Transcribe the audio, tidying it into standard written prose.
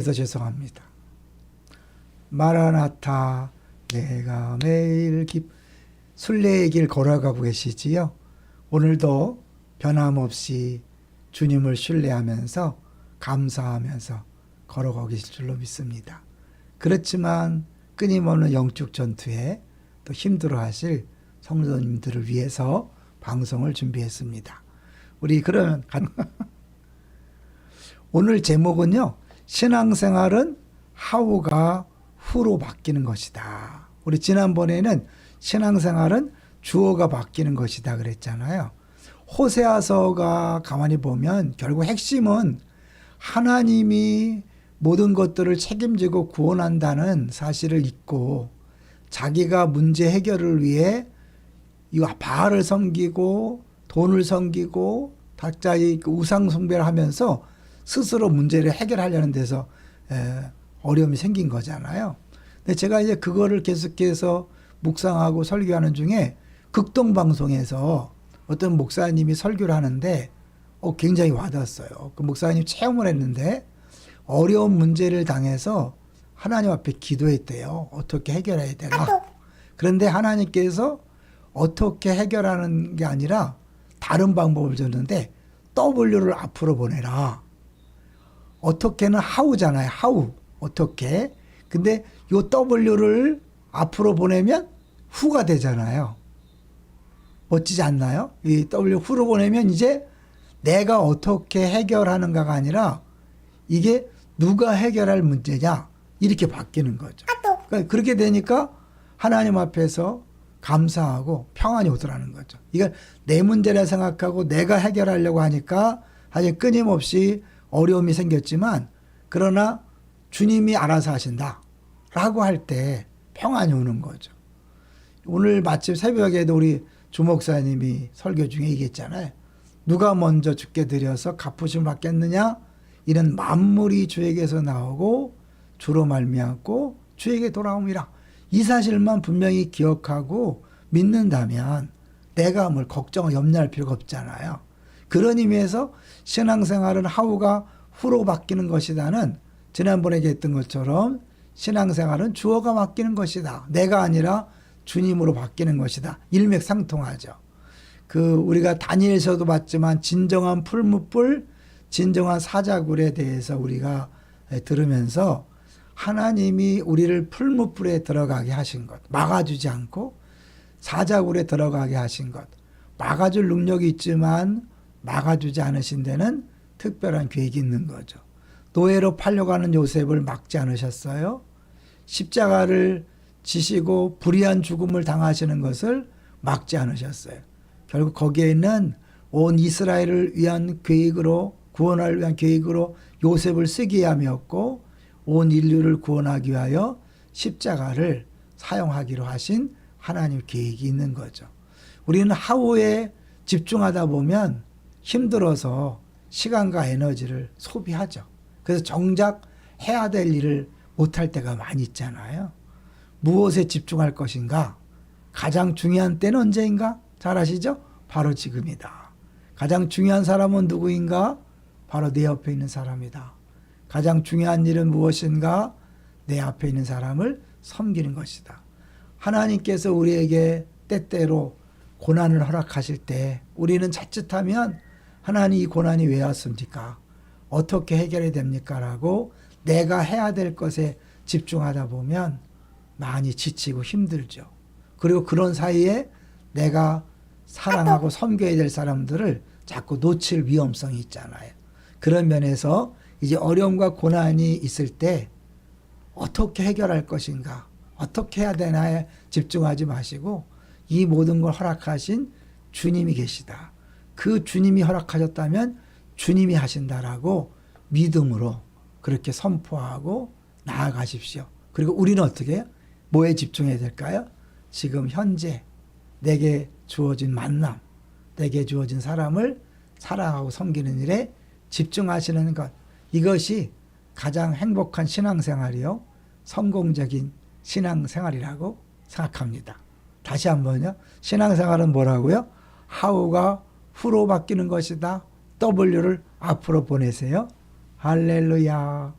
그래서 죄송합니다. 마라나타 내가 매일 순례의 길 걸어가고 계시지요. 오늘도 변함없이 주님을 신뢰하면서 감사하면서 걸어가고 계실 줄로 믿습니다. 그렇지만 끊임없는 영적 전투에 또 힘들어하실 성도님들을 위해서 방송을 준비했습니다. 우리 그러면 오늘 제목은요, 신앙생활은 하우가 후로 바뀌는 것이다. 우리 지난번에는 신앙생활은 주어가 바뀌는 것이다 그랬잖아요. 호세아서가 가만히 보면 결국 핵심은 하나님이 모든 것들을 책임지고 구원한다는 사실을 잊고 자기가 문제 해결을 위해 이 바알을 섬기고 돈을 섬기고 각자의 우상 숭배를 하면서 스스로 문제를 해결하려는 데서 어려움이 생긴 거잖아요. 근데 제가 이제 그거를 계속해서 묵상하고 설교하는 중에 극동방송에서 어떤 목사님이 설교를 하는데 굉장히 와닿았어요. 그 목사님이 체험을 했는데 어려운 문제를 당해서 하나님 앞에 기도했대요. 어떻게 해결해야 되나. 그런데 하나님께서 어떻게 해결하는 게 아니라 다른 방법을 줬는데 W를 앞으로 보내라. 어떻게는 하우잖아요. 하우. 어떻게. 근데 요 W를 앞으로 보내면 후가 되잖아요. 멋지지 않나요? 이 W 후로 보내면 이제 내가 어떻게 해결하는가가 아니라 이게 누가 해결할 문제냐 이렇게 바뀌는 거죠. 그러니까 그렇게 되니까 하나님 앞에서 감사하고 평안이 오더라는 거죠. 이걸 내 문제라 생각하고 내가 해결하려고 하니까 아직 끊임없이 어려움이 생겼지만 그러나 주님이 알아서 하신다 라고 할 때 평안이 오는 거죠. 오늘 마침 새벽에도 우리 주목사님이 설교 중에 얘기했잖아요. 누가 먼저 주께 드려서 갚으심을 받겠느냐? 이는 만물이 주에게서 나오고 주로 말미암고 주에게 돌아옴이라. 이 사실만 분명히 기억하고 믿는다면 내가 뭘 걱정을 염려할 필요가 없잖아요. 그런 의미에서 신앙생활은 하우가 후로 바뀌는 것이다는 지난번에 얘기했던 것처럼 신앙생활은 주어가 바뀌는 것이다. 내가 아니라 주님으로 바뀌는 것이다. 일맥상통하죠. 우리가 다니엘서도 봤지만 진정한 풀무불, 진정한 사자굴에 대해서 우리가 들으면서 하나님이 우리를 풀무불에 들어가게 하신 것, 막아주지 않고 사자굴에 들어가게 하신 것, 막아줄 능력이 있지만 막아주지 않으신 데는 특별한 계획이 있는 거죠. 노예로 팔려가는 요셉을 막지 않으셨어요. 십자가를 지시고 불의한 죽음을 당하시는 것을 막지 않으셨어요. 결국 거기에는 온 이스라엘을 위한 계획으로, 구원을 위한 계획으로 요셉을 쓰게 함이었고 온 인류를 구원하기 위하여 십자가를 사용하기로 하신 하나님 계획이 있는 거죠. 우리는 하우에 집중하다 보면 힘들어서 시간과 에너지를 소비하죠. 그래서 정작 해야 될 일을 못할 때가 많이 있잖아요. 무엇에 집중할 것인가? 가장 중요한 때는 언제인가? 잘 아시죠? 바로 지금이다. 가장 중요한 사람은 누구인가? 바로 내 옆에 있는 사람이다. 가장 중요한 일은 무엇인가? 내 앞에 있는 사람을 섬기는 것이다. 하나님께서 우리에게 때때로 고난을 허락하실 때 우리는 자칫하면 하나님 이 고난이 왜 왔습니까? 어떻게 해결해야 됩니까? 라고 내가 해야 될 것에 집중하다 보면 많이 지치고 힘들죠. 그리고 그런 사이에 내가 사랑하고 섬겨야 될 사람들을 자꾸 놓칠 위험성이 있잖아요. 그런 면에서 이제 어려움과 고난이 있을 때 어떻게 해결할 것인가, 어떻게 해야 되나에 집중하지 마시고 이 모든 걸 허락하신 주님이 계시다. 그 주님이 허락하셨다면 주님이 하신다라고 믿음으로 그렇게 선포하고 나아가십시오. 그리고 우리는 어떻게 해요? 뭐에 집중해야 될까요? 지금 현재 내게 주어진 만남, 내게 주어진 사람을 사랑하고 섬기는 일에 집중하시는 것. 이것이 가장 행복한 신앙생활이요. 성공적인 신앙생활이라고 생각합니다. 다시 한번요. 신앙생활은 뭐라고요? 하우가 후로 바뀌는 것이다. W를 앞으로 보내세요. 할렐루야.